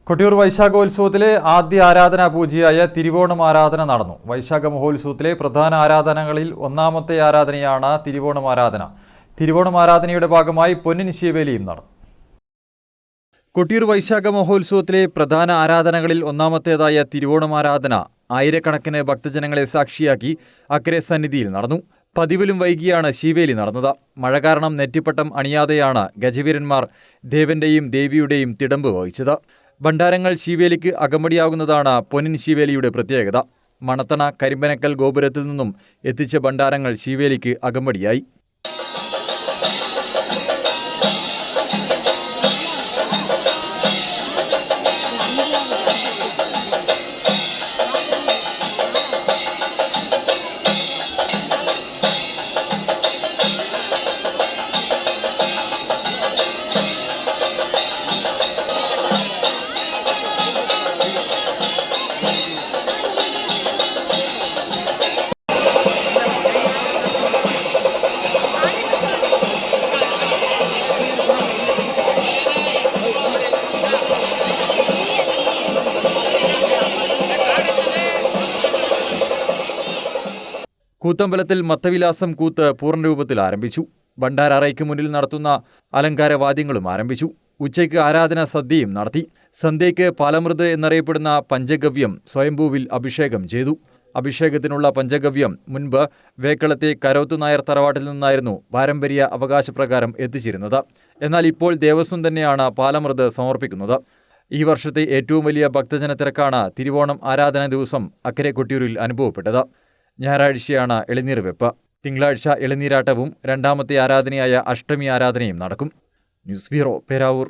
കൊട്ടിയൂർ വൈശാഖോത്സവത്തിലെ ആദ്യ ആരാധനാ പൂജയായ തിരുവോണം ആരാധന നടന്നു. വൈശാഖ മഹോത്സവത്തിലെ പ്രധാന ആരാധനകളിൽ ഒന്നാമത്തെ ആരാധനയാണ് തിരുവോണം ആരാധന. തിരുവോണം ആരാധനയുടെ ഭാഗമായി പൊന്നിൻ ശീവേലിയും നടന്നു. കൊട്ടിയൂർ വൈശാഖ മഹോത്സവത്തിലെ പ്രധാന ആരാധനകളിൽ ഒന്നാമത്തേതായ തിരുവോണം ആരാധന ആയിരക്കണക്കിന് ഭക്തജനങ്ങളെ സാക്ഷിയാക്കി അക്കരെ സന്നിധിയിൽ നടന്നു. പതിവിലും വൈകിയാണ് ശീവേലി നടന്നത്. മഴ കാരണം നെറ്റിപ്പട്ടം അണിയാതെയാണ് ഗജവീരന്മാർ ദേവന്റെയും ദേവിയുടെയും തിടമ്പ് വഹിച്ചത്. ഭണ്ഡാരങ്ങൾ ശീവേലിക്ക് അകമ്പടിയാകുന്നതാണ് പൊന്നിൻ ശീവേലിയുടെ പ്രത്യേകത. മണത്തണ കരിമ്പനക്കൽ ഗോപുരത്തിൽ നിന്നും എത്തിച്ച ഭണ്ഡാരങ്ങൾ ശീവേലിക്ക് അകമ്പടിയായി. കൂത്തമ്പലത്തിൽ മത്തവിലാസം കൂത്ത് പൂർണ്ണരൂപത്തിൽ ആരംഭിച്ചു. ഭണ്ഡാരറയ്ക്ക് മുന്നിൽ നടത്തുന്ന അലങ്കാരവാദ്യങ്ങളും ആരംഭിച്ചു. ഉച്ചയ്ക്ക് ആരാധന സദ്യയും നടത്തി. സന്ധ്യയ്ക്ക് പാലമൃത് എന്നറിയപ്പെടുന്ന പഞ്ചഗവ്യം സ്വയംഭൂവിൽ അഭിഷേകം ചെയ്തു. അഭിഷേകത്തിനുള്ള പഞ്ചഗവ്യം മുൻപ് വേക്കളത്തെ കരോത്തുനായർ തറവാട്ടിൽ നിന്നായിരുന്നു പാരമ്പര്യ അവകാശപ്രകാരം എത്തിച്ചിരുന്നത്. എന്നാൽ ഇപ്പോൾ ദേവസ്വം തന്നെയാണ് പാലമൃത് സമർപ്പിക്കുന്നത്. ഈ വർഷത്തെ ഏറ്റവും വലിയ ഭക്തജന തിരക്കാണ് തിരുവോണം ആരാധന ദിവസം അക്കരെ കൊട്ടിയൂരിൽ അനുഭവപ്പെട്ടത്. ഞായറാഴ്ചയാണ് ഇളനീർ വെപ്പ്. തിങ്കളാഴ്ച ഇളനീരാട്ടവും രണ്ടാമത്തെ ആരാധനയായ അഷ്ടമി ആരാധനയും നടക്കും. News bureau, Peravoor.